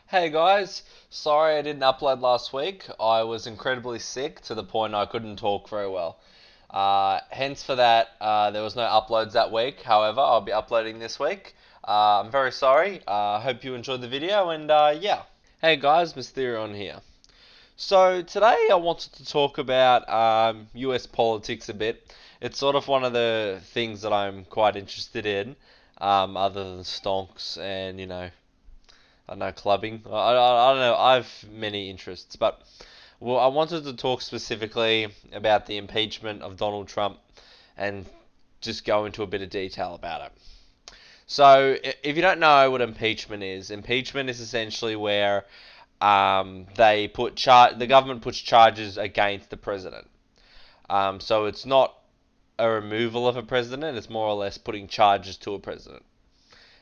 Hey guys, sorry I didn't upload last week. I was incredibly sick to the point I couldn't talk very well. Hence for that, there was no uploads that week. However, I'll be uploading this week. I'm very sorry. Hope you enjoyed the video and yeah. Hey guys, Mysterion here. So today I wanted to talk about US politics a bit. It's sort of one of the things that I'm quite interested in, other than stonks and I don't know, clubbing. I don't know. I have many interests, but well, I wanted to talk specifically about the impeachment of Donald Trump and just go into a bit of detail about it. So, if you don't know what impeachment is essentially where the government puts charges against the president. So it's not a removal of a president; it's more or less putting charges to a president.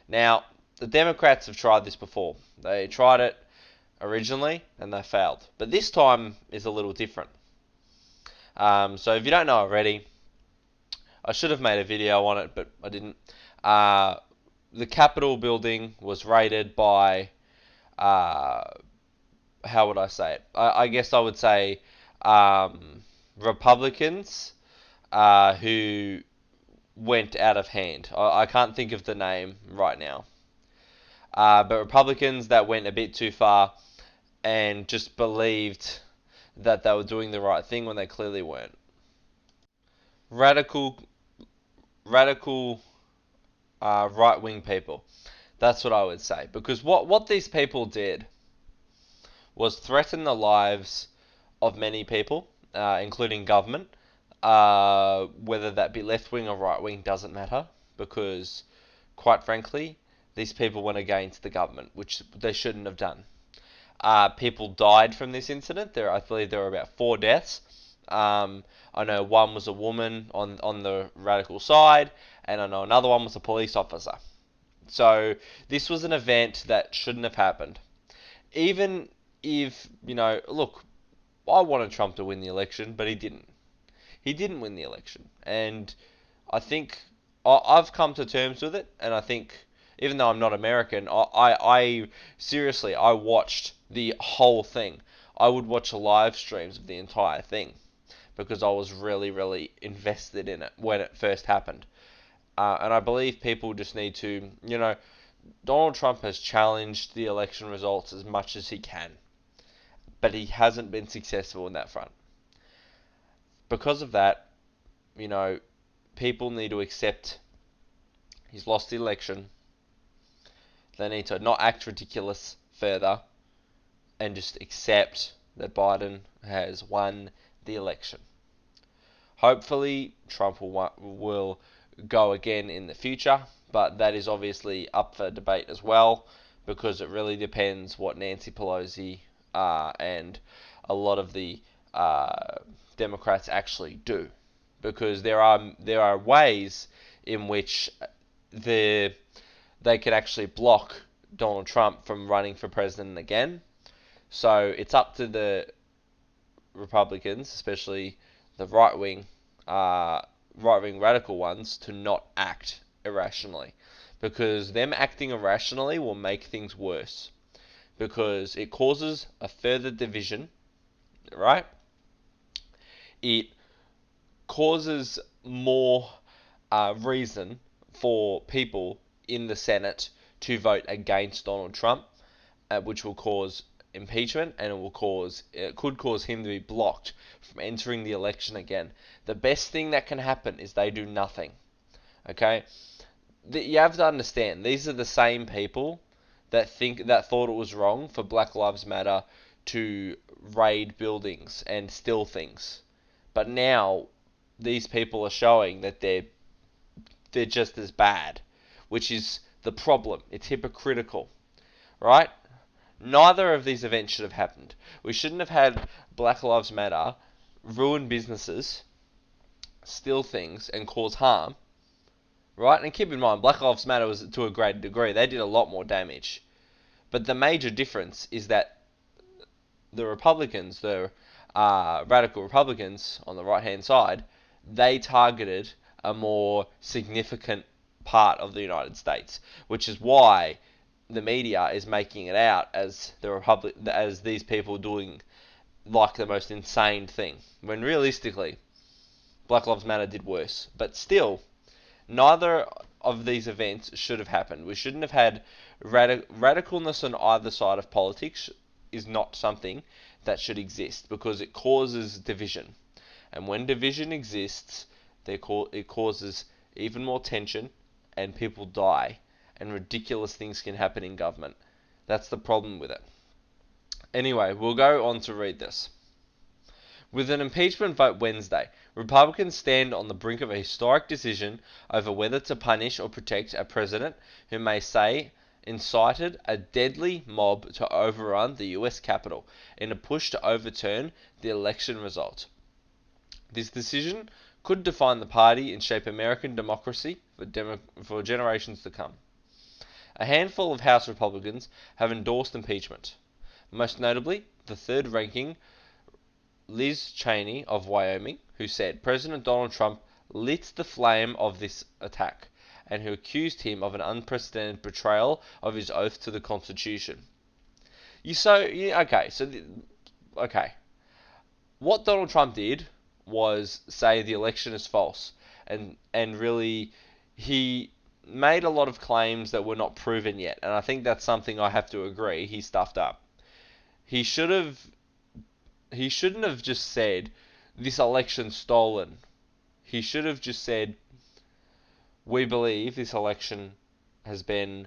Now, the Democrats have tried this before. They tried it originally and they failed. But this time is a little different. So if you don't know already, I should have made a video on it, but I didn't. The Capitol building was raided by, how would I say it? I guess I would say Republicans who went out of hand. I can't think of the name right now. But Republicans that went a bit too far and just believed that they were doing the right thing when they clearly weren't. Radical, radical right-wing people. That's what I would say. Because what these people did was threaten the lives of many people, including government. Whether that be left-wing or right-wing doesn't matter. Because, quite frankly, these people went against the government, which they shouldn't have done. People died from this incident. I believe there were about 4 deaths. I know one was a woman on the radical side, and I know another one was a police officer. So this was an event that shouldn't have happened. Even if, look, I wanted Trump to win the election, but he didn't. He didn't win the election. And I think I've come to terms with it, and I think even though I'm not American, I seriously, I watched the whole thing. I would watch live streams of the entire thing because I was really, really invested in it when it first happened. And I believe people just need to, Donald Trump has challenged the election results as much as he can, but he hasn't been successful in that front. Because of that, people need to accept he's lost the election. They need to not act ridiculous further and just accept that Biden has won the election. Hopefully, Trump will go again in the future, but that is obviously up for debate as well because it really depends what Nancy Pelosi and a lot of the Democrats actually do, because there are ways in which they could actually block Donald Trump from running for president again. So it's up to the Republicans, especially the right-wing radical ones, to not act irrationally, because them acting irrationally will make things worse, because it causes a further division, right? It causes more reason for people in the Senate to vote against Donald Trump, which will cause impeachment, and it could cause him to be blocked from entering the election again. The best thing that can happen is they do nothing. Okay? You have to understand, these are the same people that thought it was wrong for Black Lives Matter to raid buildings and steal things. But now these people are showing that they're just as bad, which is the problem. It's hypocritical, right? Neither of these events should have happened. We shouldn't have had Black Lives Matter ruin businesses, steal things, and cause harm, right? And keep in mind, Black Lives Matter was to a great degree. They did a lot more damage. But the major difference is that the Republicans, the radical Republicans on the right-hand side, they targeted a more significant part of the United States, which is why the media is making it out as as these people doing like the most insane thing, when realistically, Black Lives Matter did worse. But still, neither of these events should have happened. We shouldn't have had radicalness on either side of politics. Is not something that should exist because it causes division, and when division exists, it causes even more tension, and people die, and ridiculous things can happen in government. That's the problem with it. Anyway, we'll go on to read this. With an impeachment vote Wednesday, Republicans stand on the brink of a historic decision over whether to punish or protect a president who may say incited a deadly mob to overrun the US Capitol in a push to overturn the election result. This decision could define the party and shape American democracy for generations to come. A handful of House Republicans have endorsed impeachment, most notably the third-ranking Liz Cheney of Wyoming, who said President Donald Trump lit the flame of this attack, and who accused him of an unprecedented betrayal of his oath to the Constitution. Okay. What Donald Trump did was say the election is false, and really he made a lot of claims that were not proven yet, and I think that's something I have to agree he stuffed up. He shouldn't have just said this election's stolen. He should have just said we believe this election has been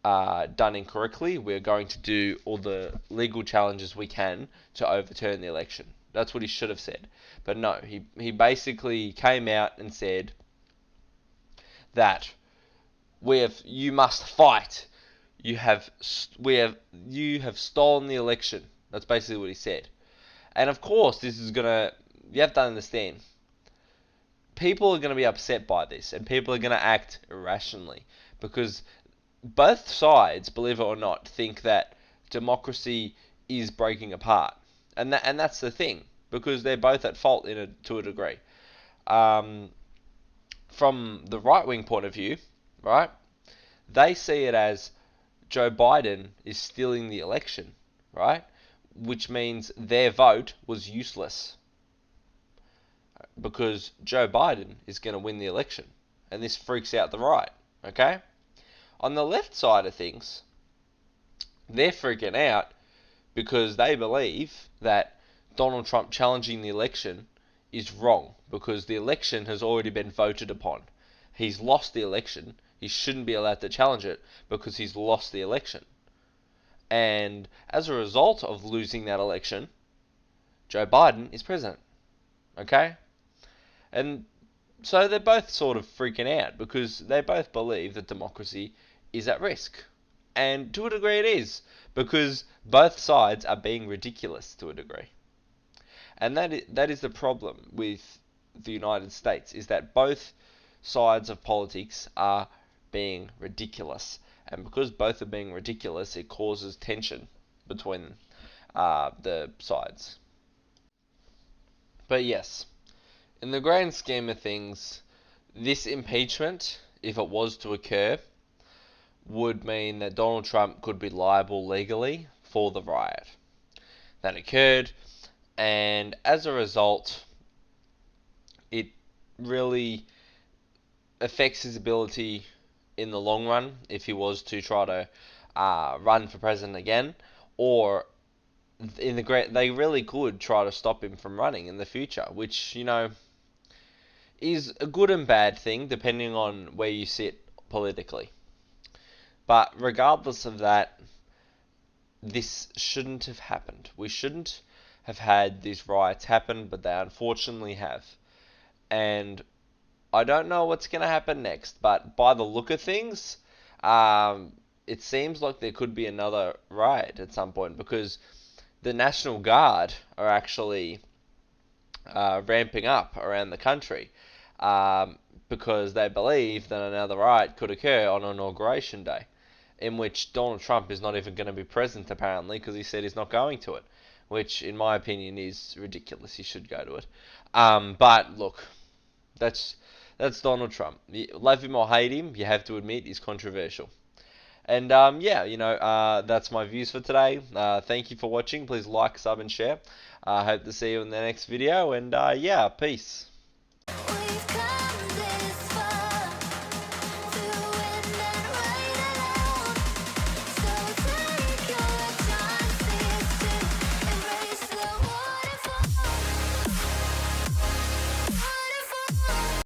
done incorrectly. We're going to do all the legal challenges we can to overturn the election. That's what he should have said. But no, he basically came out and said that you must fight. You have stolen the election. That's basically what he said. And of course, you have to understand, people are going to be upset by this, and people are going to act irrationally, because both sides, believe it or not, think that democracy is breaking apart, and that's the thing, because they're both at fault to a degree. From the right-wing point of view, right, they see it as Joe Biden is stealing the election, right, which means their vote was useless, because Joe Biden is going to win the election, and this freaks out the right, okay? On the left side of things, they're freaking out because they believe that Donald Trump challenging the election is wrong, because the election has already been voted upon. He's lost the election. He shouldn't be allowed to challenge it because he's lost the election. And as a result of losing that election, Joe Biden is president. Okay? And so they're both sort of freaking out because they both believe that democracy is at risk. And to a degree it is, because both sides are being ridiculous to a degree. And that is the problem with the United States, is that both sides of politics are being ridiculous. And because both are being ridiculous, it causes tension between the sides. But yes, in the grand scheme of things, this impeachment, if it was to occur, would mean that Donald Trump could be liable legally for the riot that occurred, and as a result, it really affects his ability in the long run if he was to try to run for president again, or they really could try to stop him from running in the future, which is a good and bad thing depending on where you sit politically. But regardless of that, this shouldn't have happened. We shouldn't have had these riots happen, but they unfortunately have. And I don't know what's going to happen next, but by the look of things, it seems like there could be another riot at some point, because the National Guard are actually ramping up around the country, because they believe that another riot could occur on Inauguration Day, in which Donald Trump is not even going to be present, apparently, because he said he's not going to it, which, in my opinion, is ridiculous. He should go to it. But look, that's Donald Trump. Love him or hate him, you have to admit he's controversial. And yeah, that's my views for today. Thank you for watching. Please like, sub, and share. I hope to see you in the next video. And yeah, peace.